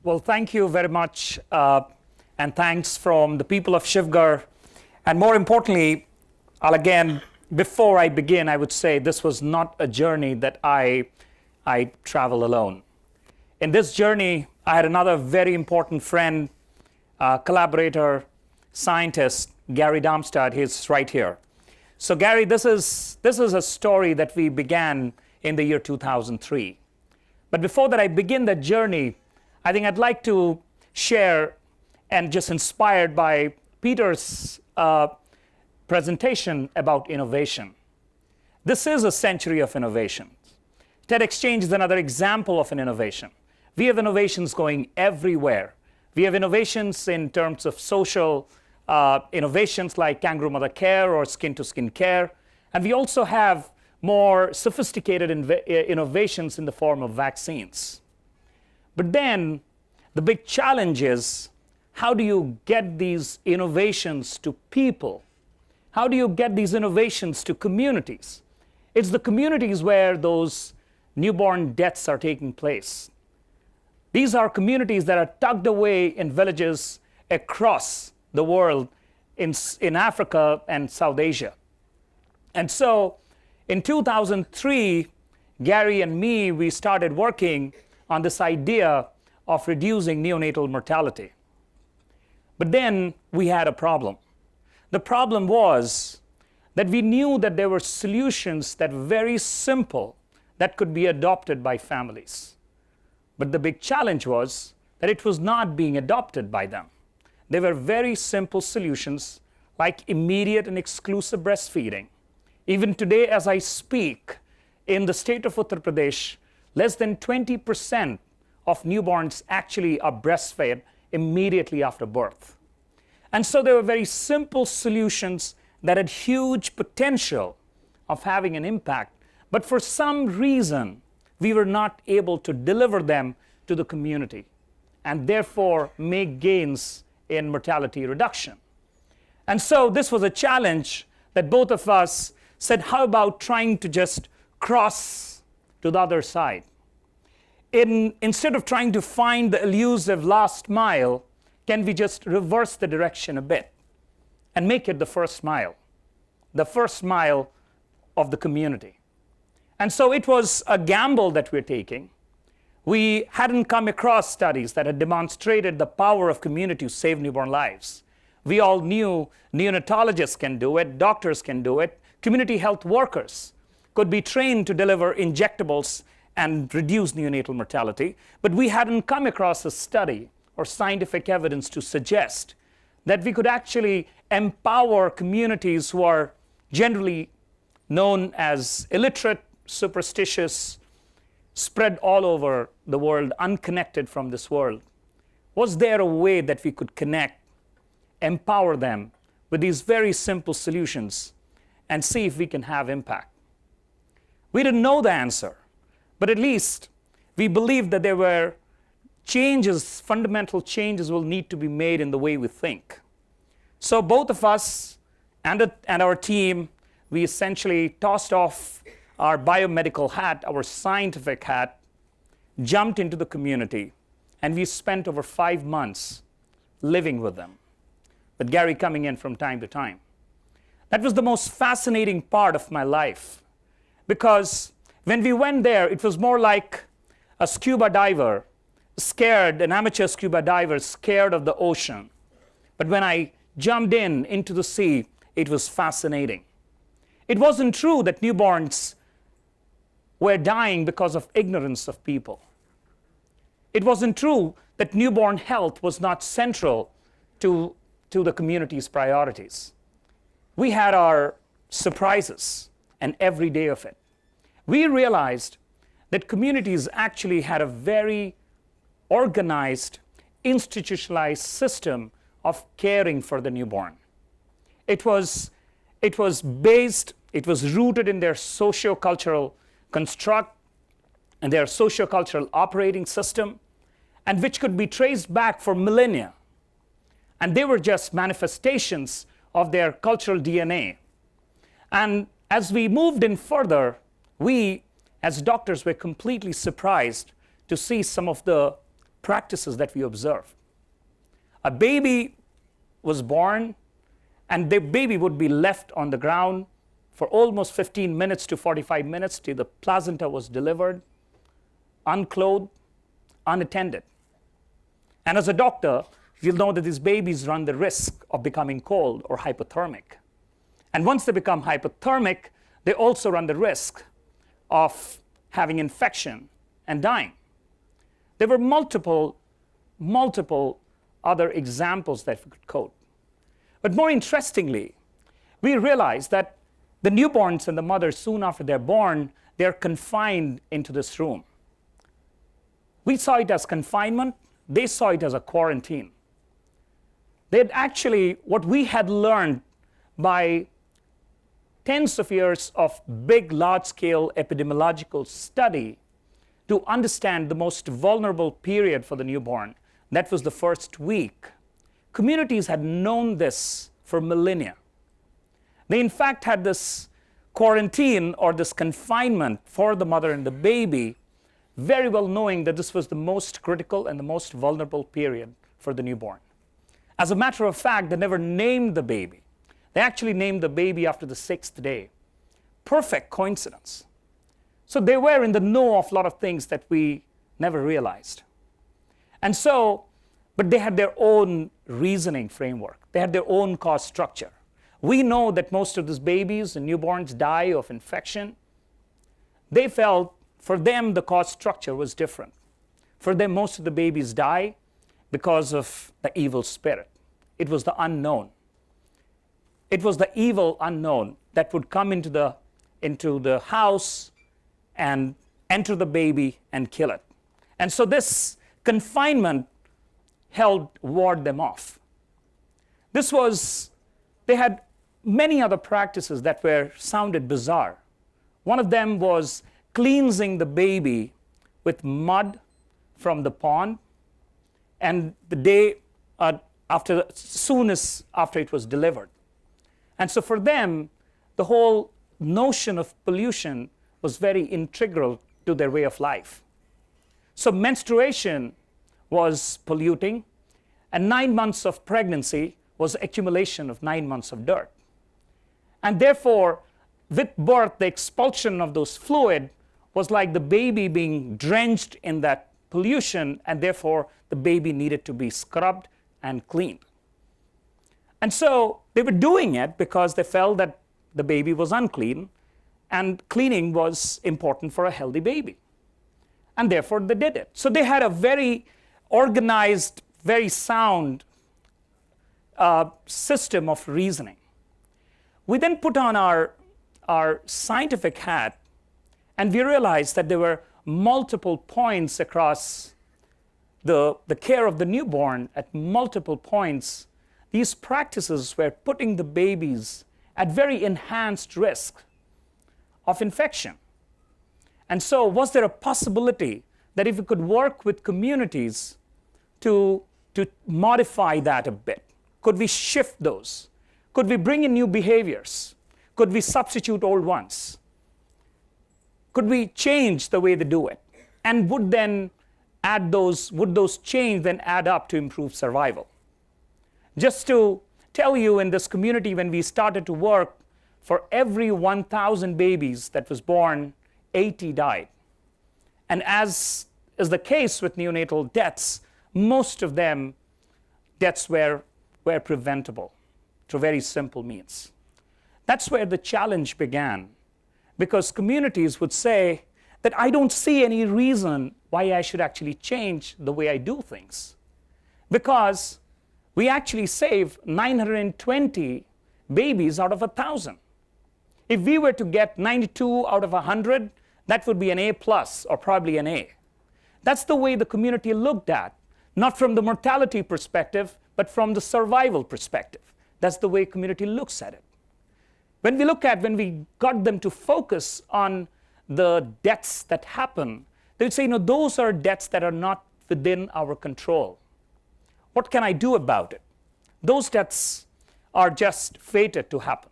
Well, thank you very much, and thanks from the people of Shivgar. And more importantly, before I begin, I would say this was not a journey that I travel alone. In this journey, I had another very important friend, collaborator, scientist, Gary Darmstadt. He's right here. So Gary, this is a story that we began in the year 2003. But before that I begin that journey, I think I'd like to share, and just inspired by Peter's presentation about innovation. This is a century of innovation. TEDxChange is another example of an innovation. We have innovations going everywhere. We have innovations in terms of social innovations like kangaroo mother care or skin-to-skin care. And we also have more sophisticated innovations in the form of vaccines. But then the big challenge is, how do you get these innovations to people? How do you get these innovations to communities? It's the communities where those newborn deaths are taking place. These are communities that are tucked away in villages across the world in Africa and South Asia. And so in 2003, Gary and me, we started working on this idea of reducing neonatal mortality. But then we had a problem. The problem was that we knew that there were solutions that were very simple that could be adopted by families. But the big challenge was that it was not being adopted by them. They were very simple solutions like immediate and exclusive breastfeeding. Even today, as I speak, in the state of Uttar Pradesh, less than 20% of newborns actually are breastfed immediately after birth. And so they were very simple solutions that had huge potential of having an impact. But for some reason, we were not able to deliver them to the community and therefore make gains in mortality reduction. And so this was a challenge that both of us said, how about trying to just cross to the other side? Instead of trying to find the elusive last mile, can we just reverse the direction a bit and make it the first mile of the community? And so it was a gamble that we're taking. We hadn't come across studies that had demonstrated the power of community to save newborn lives. We all knew neonatologists can do it, doctors can do it, community health workers could be trained to deliver injectables and reduce neonatal mortality. But we hadn't come across a study or scientific evidence to suggest that we could actually empower communities who are generally known as illiterate, superstitious, spread all over the world, unconnected from this world. Was there a way that we could connect, empower them with these very simple solutions and see if we can have impact? We didn't know the answer, but at least we believed that there were changes, fundamental changes will need to be made in the way we think. So both of us and our team, we essentially tossed off our biomedical hat, our scientific hat, jumped into the community, and we spent over 5 months living with them, with Gary coming in from time to time. That was the most fascinating part of my life, because when we went there, it was more like a scuba diver scared, an amateur scuba diver scared of the ocean. But when I jumped into the sea, it was fascinating. It wasn't true that newborns were dying because of ignorance of people. It wasn't true that newborn health was not central to the community's priorities. We had our surprises, and every day of it. We realized that communities actually had a very organized, institutionalized system of caring for the newborn. It was rooted in their socio-cultural construct and their socio-cultural operating system, and which could be traced back for millennia. And they were just manifestations of their cultural DNA. And as we moved in further, we, as doctors, were completely surprised to see some of the practices that we observe. A baby was born, and the baby would be left on the ground for almost 15 minutes to 45 minutes till the placenta was delivered, unclothed, unattended. And as a doctor, you'll know that these babies run the risk of becoming cold or hypothermic. And once they become hypothermic, they also run the risk of having infection and dying. There were multiple other examples that we could quote. But more interestingly, we realized that the newborns and the mothers, soon after they're born, they're confined into this room. We saw it as confinement. They saw it as a quarantine. They had actually, what we had learned by tens of years of big, large-scale epidemiological study to understand the most vulnerable period for the newborn, that was the first week. Communities had known this for millennia. They, in fact, had this quarantine or this confinement for the mother and the baby, very well knowing that this was the most critical and the most vulnerable period for the newborn. As a matter of fact, they never named the baby. They actually named the baby after the 6th day. Perfect coincidence. So they were in the know of a lot of things that we never realized. And so, but they had their own reasoning framework. They had their own cause structure. We know that most of these babies and newborns die of infection. They felt, for them, the cause structure was different. For them, most of the babies die because of the evil spirit. It was the unknown. It was the evil unknown that would come into the house and enter the baby and kill it. And so this confinement ward them off. They had many other practices that sounded bizarre. One of them was cleansing the baby with mud from the pond, and the day soon as after it was delivered. And so for them, the whole notion of pollution was very integral to their way of life. So menstruation was polluting, and 9 months of pregnancy was accumulation of 9 months of dirt. And therefore, with birth, the expulsion of those fluid was like the baby being drenched in that pollution, and therefore the baby needed to be scrubbed and cleaned. And so they were doing it because they felt that the baby was unclean, and cleaning was important for a healthy baby. And therefore they did it. So they had a very organized, very sound system of reasoning. We then put on our scientific hat, and we realized that there were multiple points across the care of the newborn. At multiple points, these practices were putting the babies at very enhanced risk of infection. And so was there a possibility that if we could work with communities to modify that a bit? Could we shift those? Could we bring in new behaviors? Could we substitute old ones? Could we change the way they do it? And would those change then add up to improve survival? Just to tell you, in this community, when we started to work, for every 1,000 babies that was born, 80 died. And as is the case with neonatal deaths, most of them deaths were preventable through very simple means. That's where the challenge began, because communities would say that I don't see any reason why I should actually change the way I do things, because we actually save 920 babies out of 1,000. If we were to get 92 out of 100, that would be an A+, or probably an A. That's the way the community looked at, not from the mortality perspective, but from the survival perspective. That's the way community looks at it. When we got them to focus on the deaths that happen, they would say, those are deaths that are not within our control. What can I do about it? Those deaths are just fated to happen.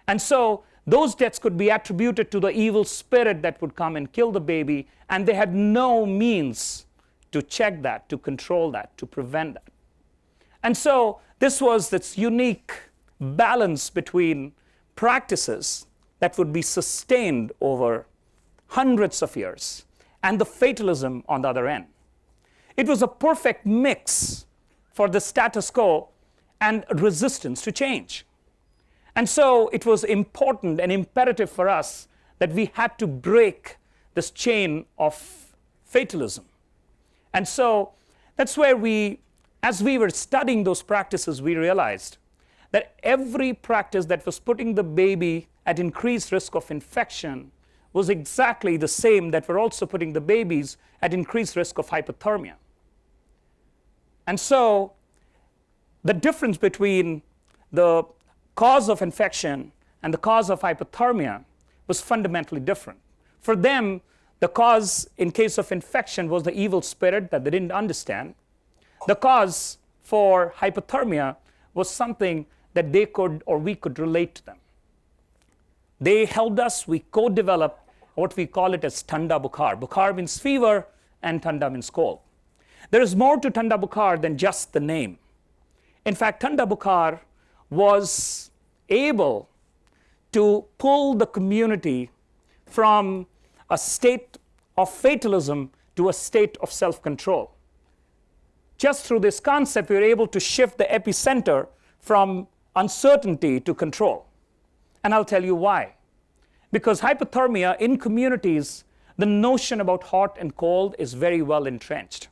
And so those deaths could be attributed to the evil spirit that would come and kill the baby, and they had no means to check that, to control that, to prevent that. And so this was this unique balance between practices that would be sustained over hundreds of years and the fatalism on the other end. It was a perfect mix for the status quo and resistance to change. And so it was important and imperative for us that we had to break this chain of fatalism. And so that's where as we were studying those practices, we realized that every practice that was putting the baby at increased risk of infection was exactly the same that were also putting the babies at increased risk of hypothermia. And so the difference between the cause of infection and the cause of hypothermia was fundamentally different. For them, the cause in case of infection was the evil spirit that they didn't understand. The cause for hypothermia was something that they could or we could relate to them. They helped us, we co-developed what we call it as Thanda Bukhar. Bukhar means fever and Thanda means cold. There is more to Thanda Bukhar than just the name. In fact, Thanda Bukhar was able to pull the community from a state of fatalism to a state of self-control. Just through this concept, we were able to shift the epicenter from uncertainty to control. And I'll tell you why. Because hypothermia in communities, the notion about hot and cold is very well entrenched.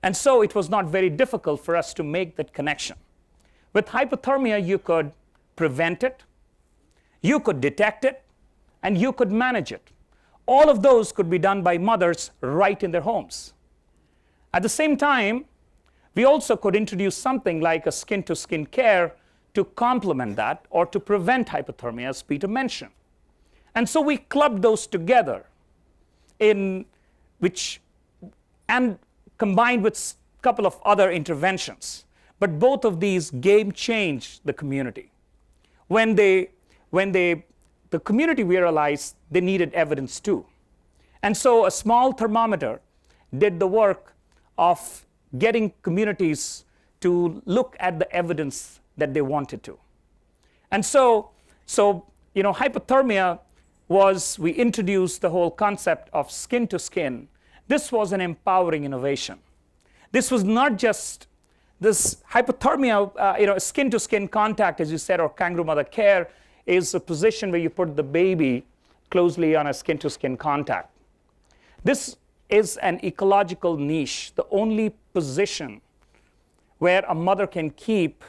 And so it was not very difficult for us to make that connection. With hypothermia, you could prevent it, you could detect it, and you could manage it. All of those could be done by mothers right in their homes. At the same time, we also could introduce something like a skin-to-skin care to complement that or to prevent hypothermia, as Peter mentioned. And so we clubbed those together and combined with a couple of other interventions. But both of these game changed the community. When the community realized they needed evidence too. And so a small thermometer did the work of getting communities to look at the evidence that they wanted to. And so hypothermia was, we introduced the whole concept of skin to skin. This was an empowering innovation. This was not just this hypothermia, skin to skin contact, as you said, or kangaroo mother care is a position where you put the baby closely on a skin to skin contact. This is an ecological niche, the only position where a mother can keep,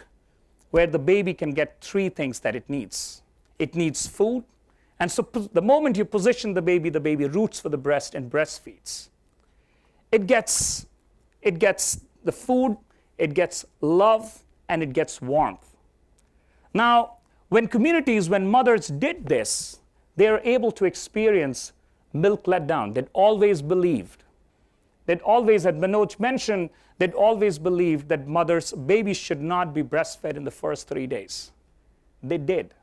where the baby can get three things that it needs. It needs food, and so the moment you position the baby roots for the breast and breastfeeds. It gets the food, it gets love, and it gets warmth. Now, when mothers did this, they are able to experience milk letdown. They'd always believed. They'd always, as Manoj mentioned, they'd always believed that babies should not be breastfed in the first 3 days. They did.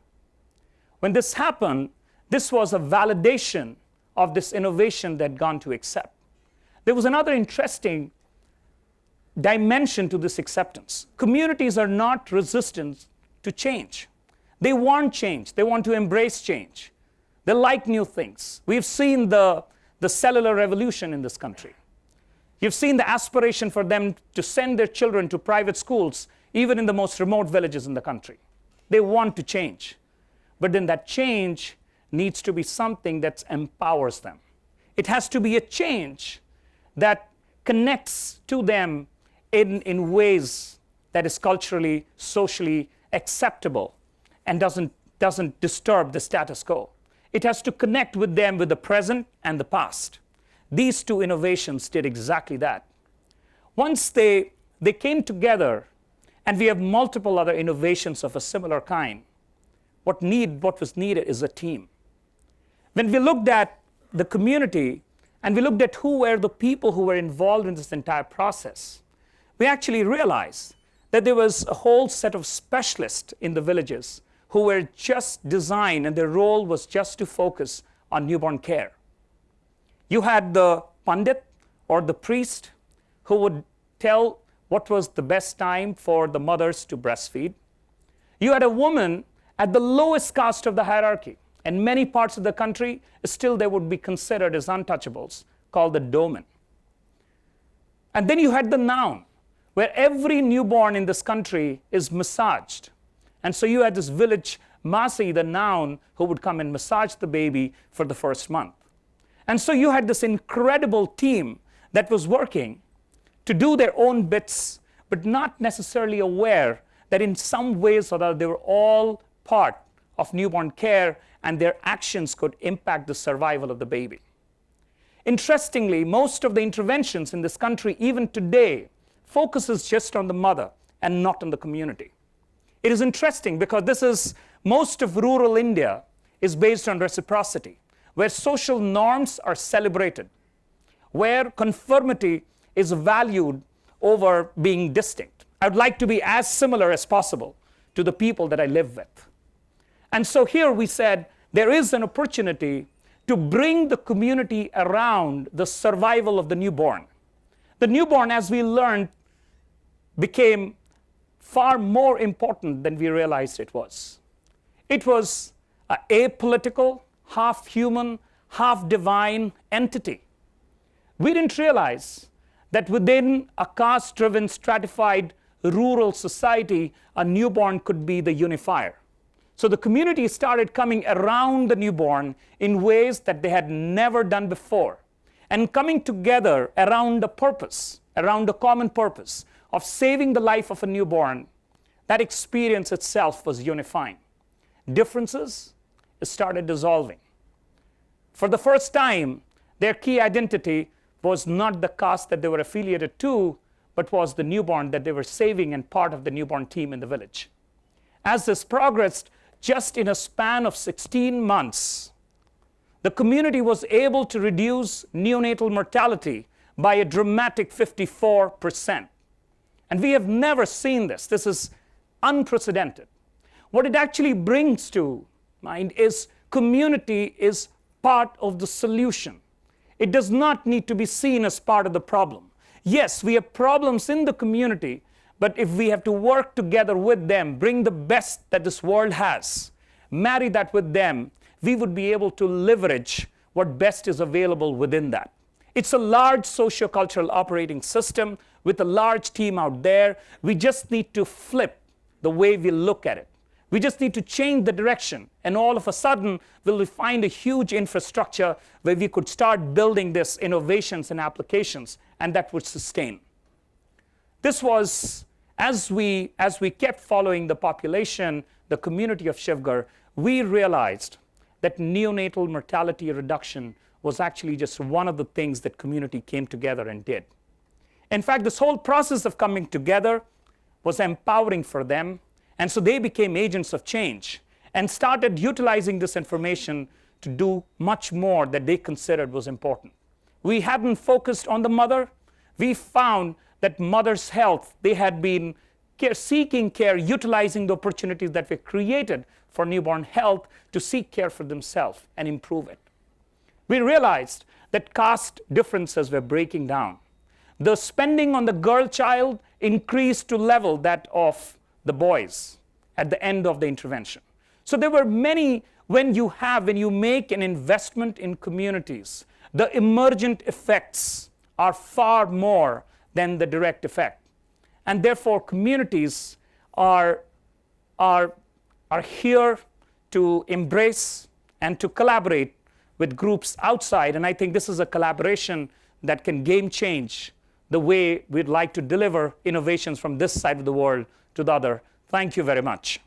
When this happened, this was a validation of this innovation they'd gone to accept. There was another interesting dimension to this acceptance. Communities are not resistant to change. They want change. They want to embrace change. They like new things. We've seen the cellular revolution in this country. You've seen the aspiration for them to send their children to private schools, even in the most remote villages in the country. They want to change. But then that change needs to be something that empowers them. It has to be a change that connects to them in ways that is culturally, socially acceptable and doesn't disturb the status quo. It has to connect with them with the present and the past. These two innovations did exactly that. Once they came together, and we have multiple other innovations of a similar kind, what was needed is a team. When we looked at the community and we looked at who were the people who were involved in this entire process, we actually realized that there was a whole set of specialists in the villages who were just designed, and their role was just to focus on newborn care. You had the pandit or the priest who would tell what was the best time for the mothers to breastfeed. You had a woman at the lowest caste of the hierarchy. In many parts of the country, still they would be considered as untouchables, called the domen. And then you had the noun, where every newborn in this country is massaged. And so you had this village Masi, the noun, who would come and massage the baby for the first month. And so you had this incredible team that was working to do their own bits, but not necessarily aware that in some ways or other they were all part of newborn care and their actions could impact the survival of the baby. Interestingly, most of the interventions in this country, even today, focuses just on the mother and not on the community. It is interesting because most of rural India is based on reciprocity, where social norms are celebrated, where conformity is valued over being distinct. I would like to be as similar as possible to the people that I live with. And so here we said there is an opportunity to bring the community around the survival of the newborn. The newborn, as we learned, became far more important than we realized it was. It was an apolitical, half human, half divine entity. We didn't realize that within a caste-driven, stratified rural society, a newborn could be the unifier. So the community started coming around the newborn in ways that they had never done before, and coming together around a purpose, around a common purpose of saving the life of a newborn. That experience itself was unifying. Differences started dissolving. For the first time, their key identity was not the caste that they were affiliated to, but was the newborn that they were saving and part of the newborn team in the village. As this progressed, just in a span of 16 months, the community was able to reduce neonatal mortality by a dramatic 54%. And we have never seen this. This is unprecedented. What it actually brings to mind is community is part of the solution. It does not need to be seen as part of the problem. Yes, we have problems in the community, but if we have to work together with them, bring the best that this world has, marry that with them, we would be able to leverage what best is available within that. It's a large sociocultural operating system with a large team out there. We just need to flip the way we look at it. We just need to change the direction, and all of a sudden, we'll find a huge infrastructure where we could start building this innovations and applications, and that would sustain. This was, as we kept following the population, the community of Shivgarh, we realized that neonatal mortality reduction was actually just one of the things that community came together and did. In fact, this whole process of coming together was empowering for them, and so they became agents of change and started utilizing this information to do much more that they considered was important. We hadn't focused on the mother. We found that mother's health, they had been seeking care, utilizing the opportunities that were created for newborn health to seek care for themselves and improve it. We realized that caste differences were breaking down. The spending on the girl child increased to level that of the boys at the end of the intervention. So there were many, when you make an investment in communities, the emergent effects are far more than the direct effect. And therefore, communities are here to embrace and to collaborate with groups outside. And I think this is a collaboration that can game change the way we'd like to deliver innovations from this side of the world to the other. Thank you very much.